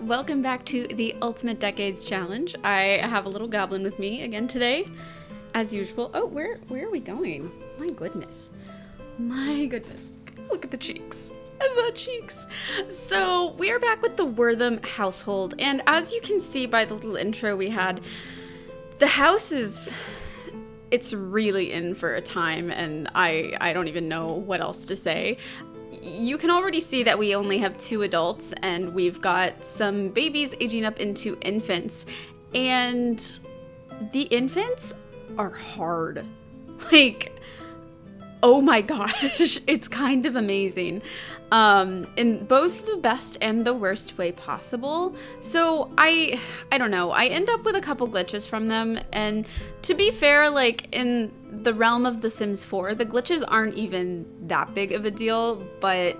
welcome back to the Ultimate Decades Challenge. I have a little goblin with me again today, as usual. Oh, where are we going? My goodness. Look at the cheeks. The cheeks. So we are back with the Wortham household, and as you can see by the little intro we had, the house it's really in for a time, and I don't even know what else to say. You can already see that we only have 2 adults, and we've got some babies aging up into infants, and the infants are hard. Like, oh my gosh, it's kind of amazing. In both the best and the worst way possible. So I don't know, I end up with a couple glitches from them, and to be fair, like in the realm of The Sims 4, the glitches aren't even that big of a deal, but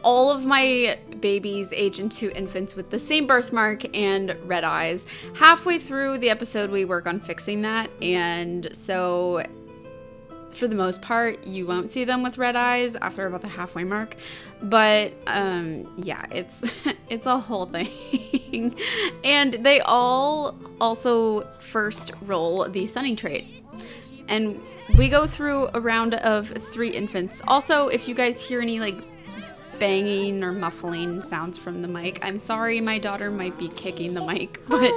all of my babies age into infants with the same birthmark and red eyes. Halfway through the episode, we work on fixing that, and so for the most part, you won't see them with red eyes after about the halfway mark. But yeah, it's it's a whole thing. And they all also first roll the Sunny trait. And we go through a round of 3 infants. Also, if you guys hear any like banging or muffling sounds from the mic, I'm sorry, my daughter might be kicking the mic, but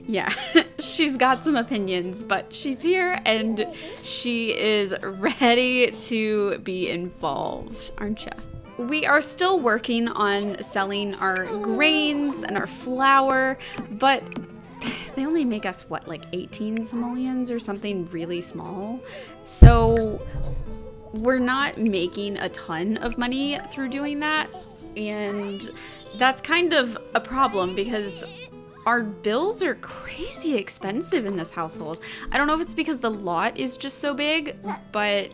yeah, she's got some opinions, but she's here and she is ready to be involved, aren't ya? We are still working on selling our grains and our flour, but they only make us, what, like 18 simoleons or something really small? So we're not making a ton of money through doing that, and that's kind of a problem because our bills are crazy expensive in this household. I don't know if it's because the lot is just so big, but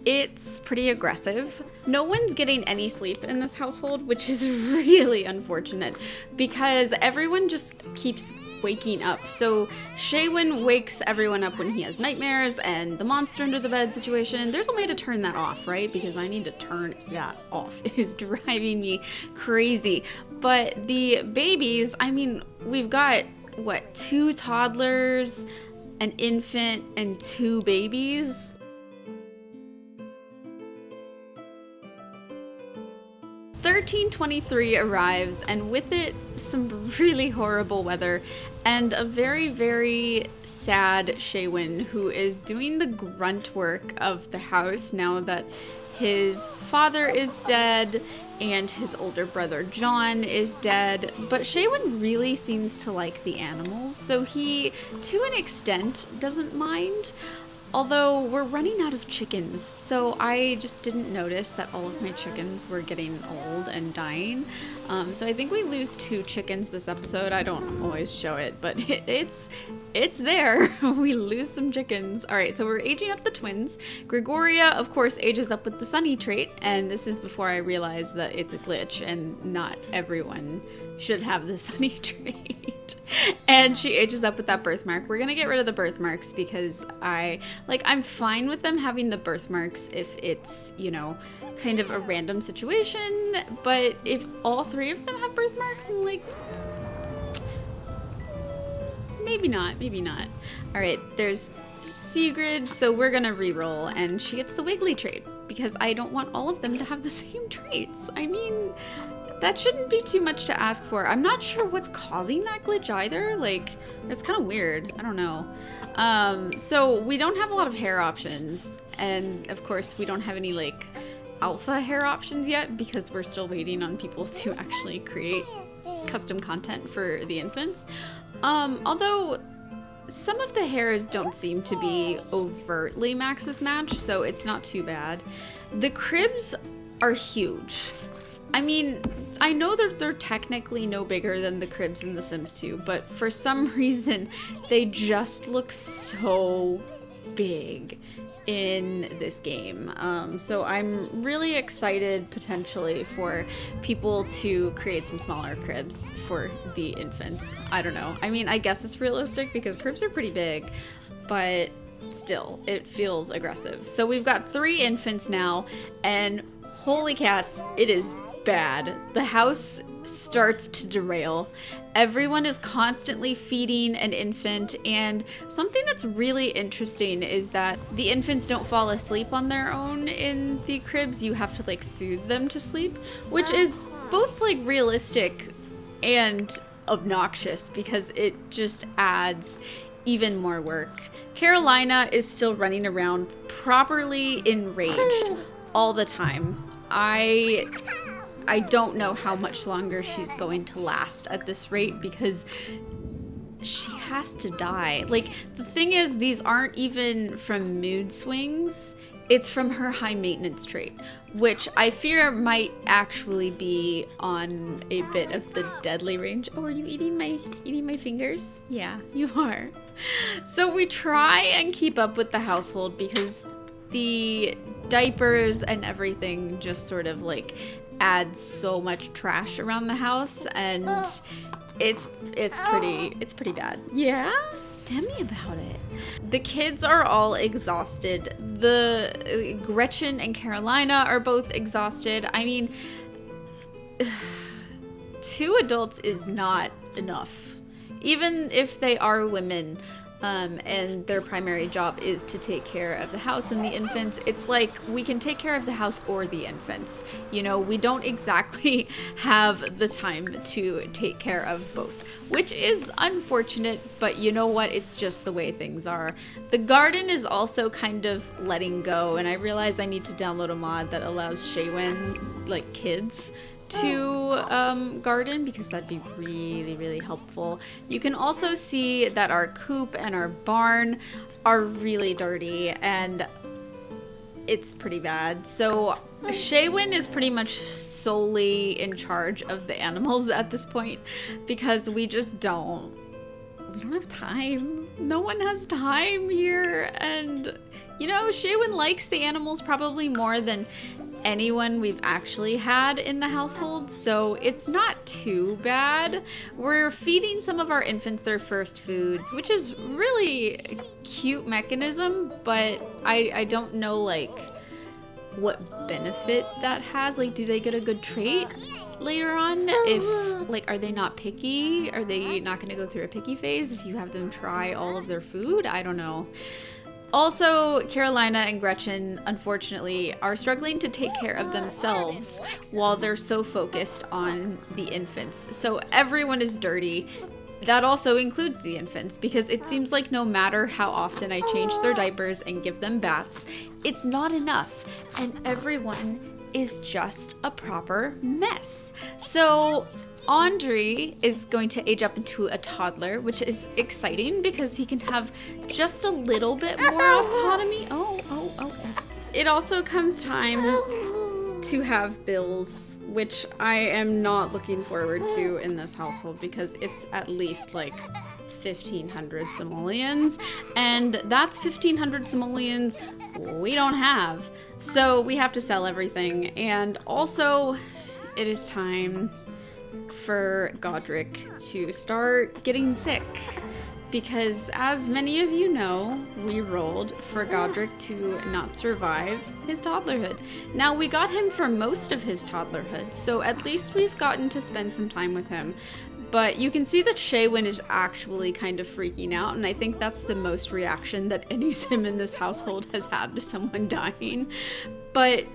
it's pretty aggressive. No one's getting any sleep in this household, which is really unfortunate because everyone just keeps waking up. So Shaywin wakes everyone up when he has nightmares, and the monster under the bed situation, there's a way to turn that off, right? Because I need to turn that off. It is driving me crazy. But the babies, I mean, we've got, what, 2 toddlers, an infant, and 2 babies? 1323 arrives, and with it some really horrible weather and a very, very sad Shaywin, who is doing the grunt work of the house now that his father is dead and his older brother John is dead. But Shaywin really seems to like the animals, so he, to an extent, doesn't mind. Although we're running out of chickens, so I just didn't notice that all of my chickens were getting old and dying. So I think we lose 2 chickens this episode. I don't always show it, but it's there. We lose some chickens. All right, so we're aging up the twins. Gregoria, of course, ages up with the Sunny trait, and this is before I realized that it's a glitch and not everyone should have the Sunny trait. And she ages up with that birthmark. We're gonna get rid of the birthmarks because I'm fine with them having the birthmarks if it's, you know, kind of a random situation, but if all 3 of them have birthmarks, I'm like, maybe not. All right, there's Sigrid, so we're gonna re-roll, and she gets the Wiggly trait because I don't want all of them to have the same traits. I mean, that shouldn't be too much to ask for. I'm not sure what's causing that glitch either. Like, it's kind of weird. I don't know. So we don't have a lot of hair options. And of course, we don't have any like alpha hair options yet because we're still waiting on people to actually create custom content for the infants. Although some of the hairs don't seem to be overtly Maxis match, so it's not too bad. The cribs are huge. I mean, I know that they're technically no bigger than the cribs in The Sims 2, but for some reason, they just look so big in this game. So I'm really excited potentially for people to create some smaller cribs for the infants. I don't know. I mean, I guess it's realistic because cribs are pretty big, but still, it feels aggressive. So we've got 3 infants now, and holy cats, it is bad. The house starts to derail. Everyone is constantly feeding an infant, and something that's really interesting is that the infants don't fall asleep on their own in the cribs. You have to like soothe them to sleep, which is both like realistic and obnoxious because it just adds even more work. Carolina is still running around properly enraged all the time. I don't know how much longer she's going to last at this rate because she has to die. Like, the thing is, these aren't even from mood swings. It's from her high maintenance trait, which I fear might actually be on a bit of the deadly range. Oh, are you eating my fingers? Yeah, you are. So we try and keep up with the household because the diapers and everything just sort of like add so much trash around the house, and it's pretty bad. Yeah? Tell me about it. The kids are all exhausted. The Gretchen and Carolina are both exhausted. I mean, 2 adults is not enough. Even if they are women, and their primary job is to take care of the house and the infants, it's like we can take care of the house or the infants. You know, we don't exactly have the time to take care of both, which is unfortunate, but you know what? It's just the way things are. The garden is also kind of letting go, and I realize I need to download a mod that allows Shaywin, like kids, to garden, because that'd be really, really helpful. You can also see that our coop and our barn are really dirty, and it's pretty bad. So Shaywin is pretty much solely in charge of the animals at this point, because we don't have time. No one has time here, and you know, Shaywin likes the animals probably more than anyone we've actually had in the household, so it's not too bad. We're feeding some of our infants their first foods, which is really a cute mechanism, but I don't know like what benefit that has. Like, do they get a good trait later on? If like, are they not picky? Are they not going to go through a picky phase if you have them try all of their food? I don't know. Also, Carolina and Gretchen, unfortunately, are struggling to take care of themselves while they're so focused on the infants. So everyone is dirty. That also includes the infants, because it seems like no matter how often I change their diapers and give them baths, it's not enough, and everyone is just a proper mess. So Andre is going to age up into a toddler, which is exciting because he can have just a little bit more autonomy. Oh, okay. It also comes time to have bills, which I am not looking forward to in this household because it's at least like 1,500 simoleons, and that's 1,500 simoleons we don't have. So we have to sell everything, and also it is time for Godric to start getting sick, because as many of you know, we rolled for Godric to not survive his toddlerhood. Now, we got him for most of his toddlerhood, so at least we've gotten to spend some time with him. But you can see that Shaywin is actually kind of freaking out, and I think that's the most reaction that any sim in this household has had to someone dying. But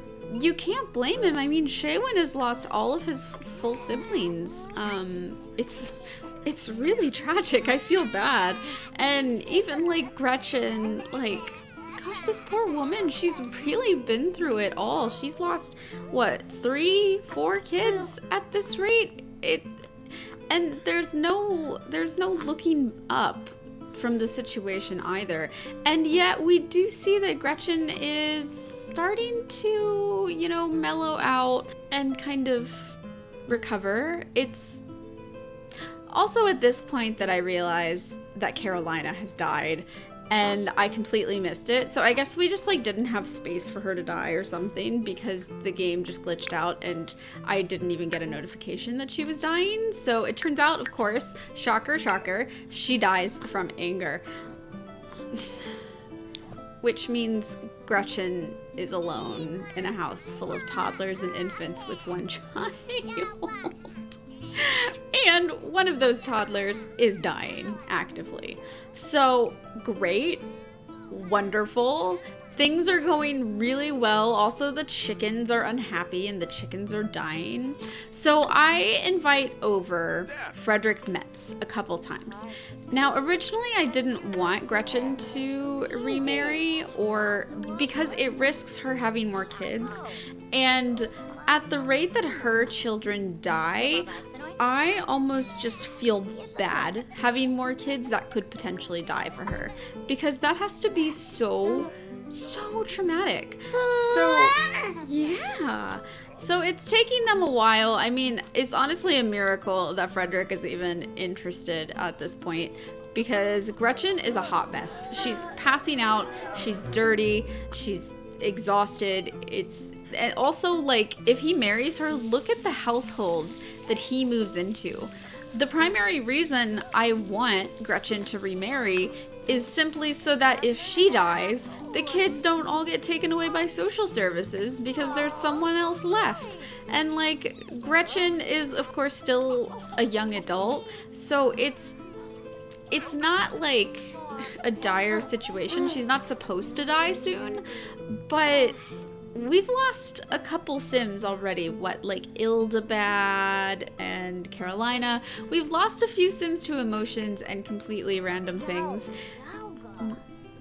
you can't blame him. I mean, Shaywin has lost all of his full siblings. It's really tragic. I feel bad. And even like Gretchen, like, gosh, this poor woman, she's really been through it all. She's lost, what, 3, 4 kids at this rate? And there's no looking up from the situation either. And yet we do see that Gretchen is starting to, you know, mellow out and kind of recover. It's also at this point that I realize that Carolina has died, and I completely missed it. So I guess we just like didn't have space for her to die or something, because the game just glitched out and I didn't even get a notification that she was dying. So it turns out, of course, shocker, shocker, she dies from anger. Which means Gretchen is alone in a house full of toddlers and infants with one child. And one of those toddlers is dying actively. So, great, wonderful. Things are going really well. Also, the chickens are unhappy and the chickens are dying. So I invite over Frederick Metz a couple times. Now, originally I didn't want Gretchen to remarry because it risks her having more kids. And at the rate that her children die, I almost just feel bad having more kids that could potentially die for her. Because that has to be so traumatic. So, yeah. So it's taking them a while. I mean, it's honestly a miracle that Frederick is even interested at this point because Gretchen is a hot mess. She's passing out, she's dirty, she's exhausted. And also, like, if he marries her, look at the household that he moves into. The primary reason I want Gretchen to remarry is simply so that if she dies, the kids don't all get taken away by social services because there's someone else left. And like, Gretchen is of course still a young adult, so it's not like a dire situation. She's not supposed to die soon, but we've lost a couple Sims already. Like Ildabad and Carolina. We've lost a few Sims to emotions and completely random things.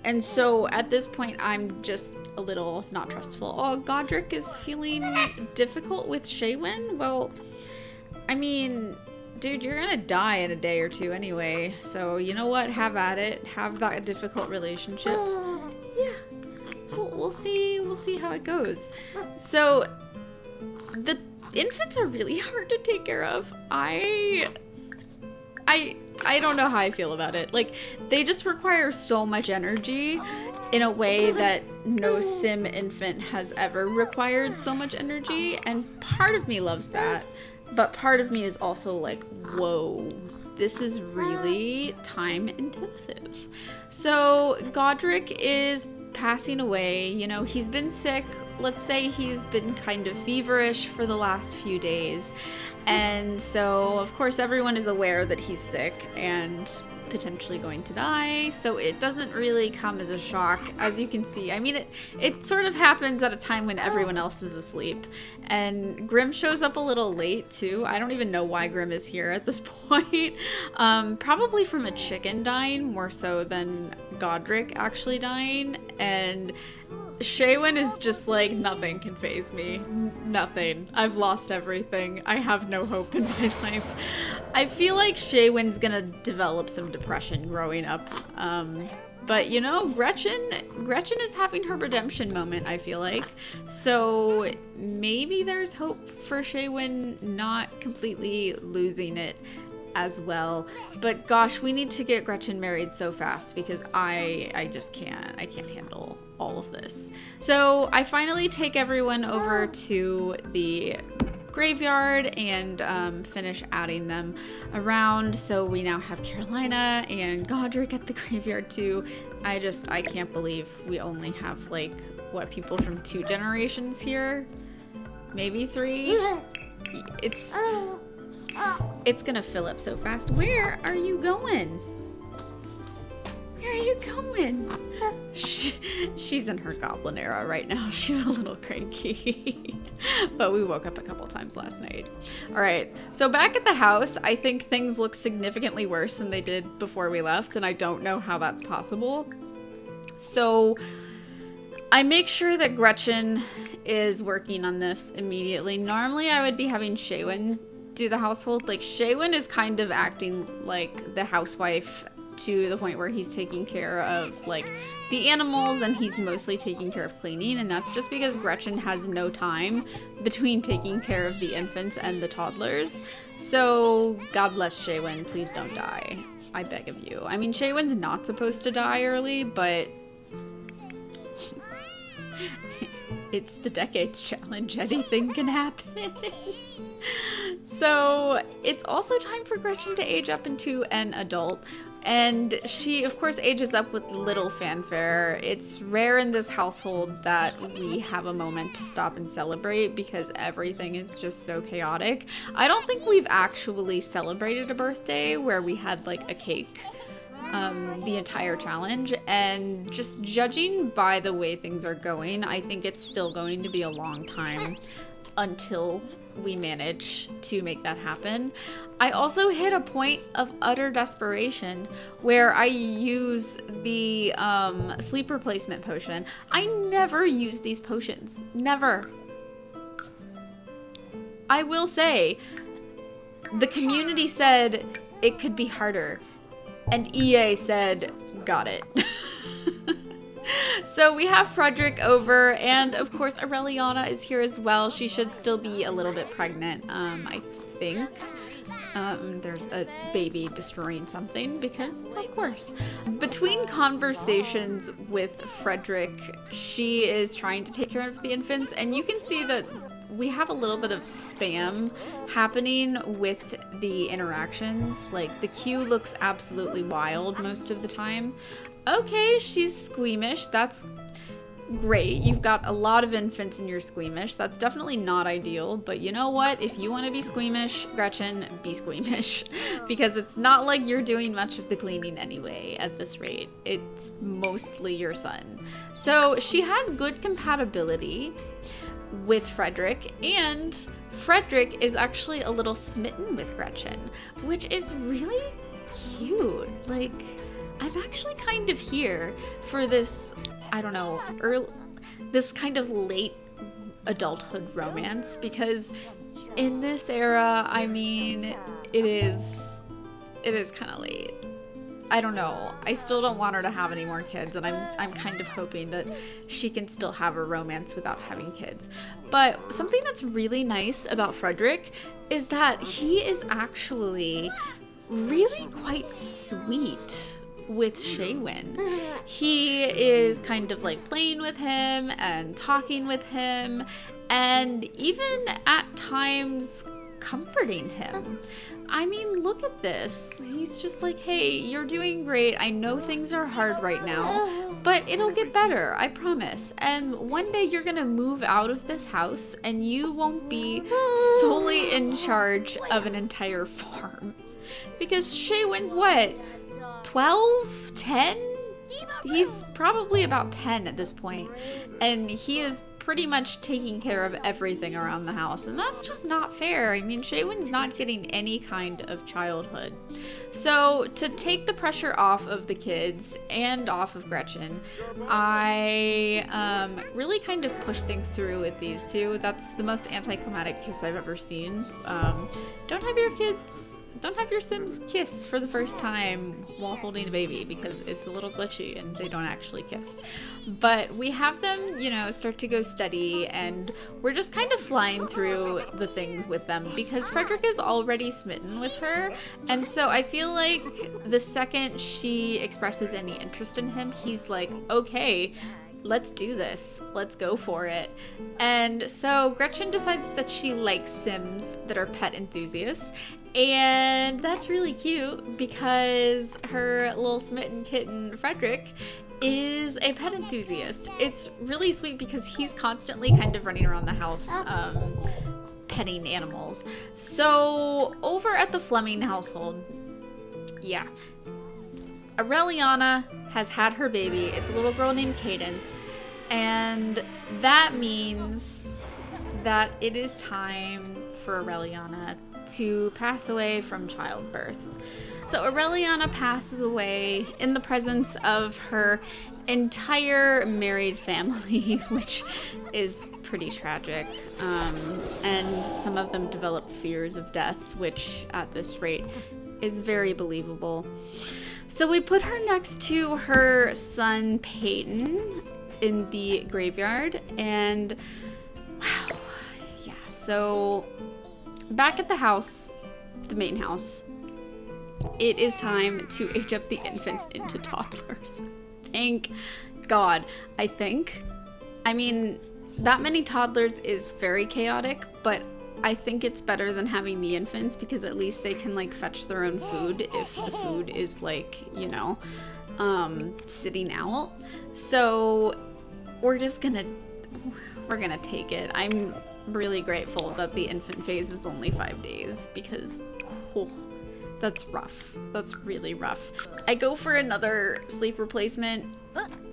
And so at this point, I'm just a little not trustful. Oh, Godric is feeling difficult with Shaywin? Well, I mean, dude, you're gonna die in a day or two anyway. So you know what? Have at it. Have that difficult relationship. Yeah. We'll see how it goes. So the infants are really hard to take care of. I don't know how I feel about it. Like, they just require so much energy in a way that no sim infant has ever required so much energy. And part of me loves that. But part of me is also like, whoa, this is really time intensive. So Godric is passing away. You know, he's been sick. Let's say he's been kind of feverish for the last few days. And so, of course, everyone is aware that he's sick and potentially going to die. So it doesn't really come as a shock, as you can see. I mean, it sort of happens at a time when everyone else is asleep. And Grim shows up a little late, too. I don't even know why Grim is here at this point. Probably from a chicken dying, more so than Godric actually dying. And Shaywin is just like, nothing can faze me. Nothing. I've lost everything. I have no hope in my life. I feel like Shaywin's gonna develop some depression growing up. But you know, Gretchen is having her redemption moment, I feel like. So maybe there's hope for Shaywin not completely losing it as well. But gosh, we need to get Gretchen married so fast because I just can't. I can't handle all of this. So I finally take everyone over to the graveyard and finish adding them around. So we now have Carolina and Godric at the graveyard too. I can't believe we only have like, what, people from 2 generations here? Maybe 3? It's gonna fill up so fast. Where are you going? Where are you going? She's in her goblin era right now. She's a little cranky. But we woke up a couple times last night. All right, so back at the house, I think things look significantly worse than they did before we left, and I don't know how that's possible. So I make sure that Gretchen is working on this immediately. Normally, I would be having Shaywin do the household. Like, Shaywin is kind of acting like the housewife to the point where he's taking care of like the animals and he's mostly taking care of cleaning, and that's just because Gretchen has no time between taking care of the infants and the toddlers. So God bless Shaywin, please don't die. I beg of you. I mean, Shaywin's not supposed to die early, but it's the Decades Challenge. Anything can happen. So it's also time for Gretchen to age up into an adult. And she, of course, ages up with little fanfare. It's rare in this household that we have a moment to stop and celebrate because everything is just so chaotic. I don't think we've actually celebrated a birthday where we had like a cake the entire challenge, and just judging by the way things are going, I think it's still going to be a long time until we manage to make that happen. I also hit a point of utter desperation where I use the sleep replacement potion. I never use these potions. Never. I will say, the community said it could be harder, and EA said, got it. So we have Frederick over, and of course Aureliana is here as well. She should still be a little bit pregnant, I think. There's a baby destroying something because, of course. Between conversations with Frederick, she is trying to take care of the infants, and you can see that we have a little bit of spam happening with the interactions. Like, the queue looks absolutely wild most of the time. Okay, she's squeamish. That's great. You've got a lot of infants and you're squeamish. That's definitely not ideal, but you know what? If you want to be squeamish, Gretchen, be squeamish. Because it's not like you're doing much of the cleaning anyway at this rate. It's mostly your son. So she has good compatibility with Frederick, and Frederick is actually a little smitten with Gretchen, which is really cute. Like, I'm actually kind of here for this, I don't know, this kind of late adulthood romance, because in this era, I mean, it is kind of late. I don't know. I still don't want her to have any more kids, and I'm kind of hoping that she can still have a romance without having kids. But something that's really nice about Frederick is that he is actually really quite sweet with Shaywin. He is kind of like playing with him and talking with him, and even at times comforting him. I mean, look at this. He's just like, hey, you're doing great. I know things are hard right now, but it'll get better, I promise. And one day you're gonna move out of this house and you won't be solely in charge of an entire farm. Because Shaywin's what? 12? 10? He's probably about 10 at this point, and he is pretty much taking care of everything around the house, and that's just not fair. I mean, Shaywin's not getting any kind of childhood. So to take the pressure off of the kids and off of Gretchen, I really kind of push things through with these two. That's the most anticlimactic kiss I've ever seen. Don't have your Sims kiss for the first time while holding a baby, because it's a little glitchy and they don't actually kiss. But we have them, you know, start to go steady, and we're just kind of flying through the things with them because Frederick is already smitten with her. And so I feel like the second she expresses any interest in him, he's like, okay, let's do this. Let's go for it. And so Gretchen decides that she likes Sims that are pet enthusiasts. And that's really cute because her little smitten kitten, Frederick, is a pet enthusiast. It's really sweet because he's constantly kind of running around the house petting animals. So over at the Fleming household, yeah, Aureliana has had her baby. It's a little girl named Cadence, and that means that it is time for Aureliana to pass away from childbirth. So Aureliana passes away in the presence of her entire married family, which is pretty tragic. And some of them develop fears of death, which at this rate is very believable. So we put her next to her son Peyton in the graveyard, and wow, yeah, so back at the house, the main house, it is time to age up the infants into toddlers. Thank God, I think. I mean, that many toddlers is very chaotic, but I think it's better than having the infants because at least they can like fetch their own food if the food is like, you know, sitting out. So we're gonna take it. I'm really grateful that the infant phase is only 5 days because that's rough. That's really rough. I go for another sleep replacement,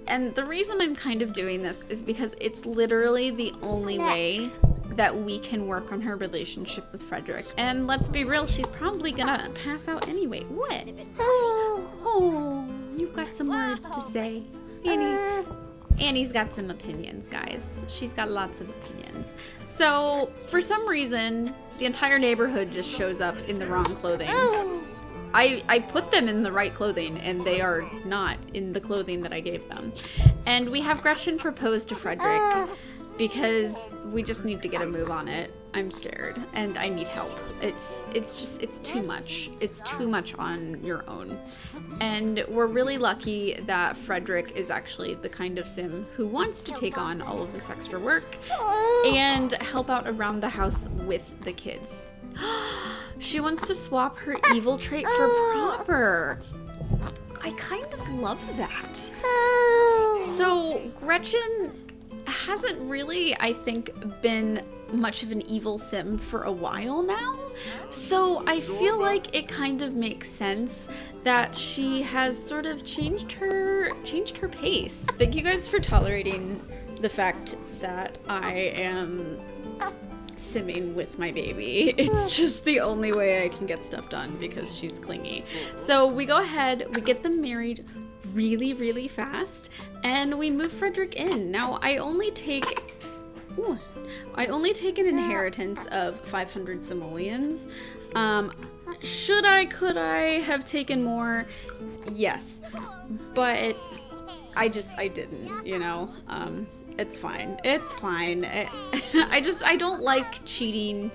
and the reason I'm kind of doing this is because it's literally the only way that we can work on her relationship with Frederick. And let's be real, she's probably gonna pass out anyway. What? Oh, you've got some words to say. Annie's got some opinions, guys. She's got lots of opinions. So, for some reason, the entire neighborhood just shows up in the wrong clothing. I put them in the right clothing, and they are not in the clothing that I gave them. And we have Gretchen propose to Frederick because we just need to get a move on it. I'm scared, and I need help. It's too much. It's too much on your own. And we're really lucky that Frederick is actually the kind of sim who wants to take on all of this extra work and help out around the house with the kids. She wants to swap her evil trait for proper. I kind of love that. So Gretchen hasn't really, I think, been much of an evil sim for a while now. So I feel like it kind of makes sense that she has sort of changed her pace. Thank you guys for tolerating the fact that I am simming with my baby. It's just the only way I can get stuff done because she's clingy. So we go ahead, we get them married really, really fast, and we move Frederick in. Now I only take an inheritance of 500 simoleons. Could I have taken more? Yes, but I didn't, you know. It's fine. I don't like cheating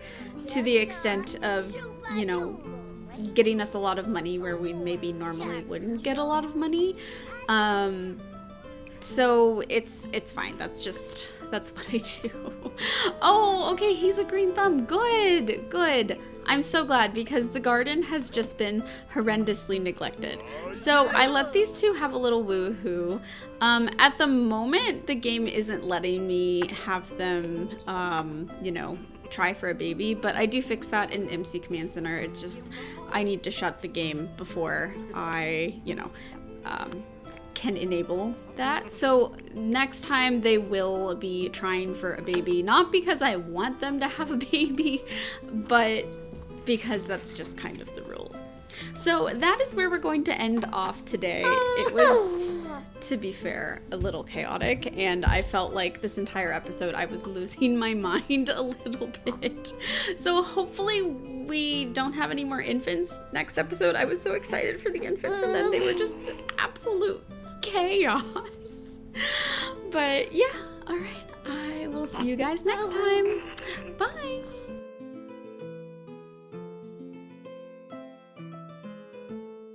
to the extent of, you know, getting us a lot of money where we maybe normally wouldn't get a lot of money. So it's fine. That's what I do. Oh, okay, he's a green thumb. Good. I'm so glad because the garden has just been horrendously neglected. So I let these two have a little woohoo. At the moment, the game isn't letting me have them, you know, try for a baby, but I do fix that in MC Command Center. It's just, I need to shut the game before I, you know, can enable that. So next time they will be trying for a baby, not because I want them to have a baby, but because that's just kind of the rules. So that is where we're going to end off today. It was, to be fair, a little chaotic, and I felt like this entire episode I was losing my mind a little bit. So hopefully we don't have any more infants next episode. I was so excited for the infants, and then they were just absolute chaos. But yeah, all right. I will see you guys next time. Bye.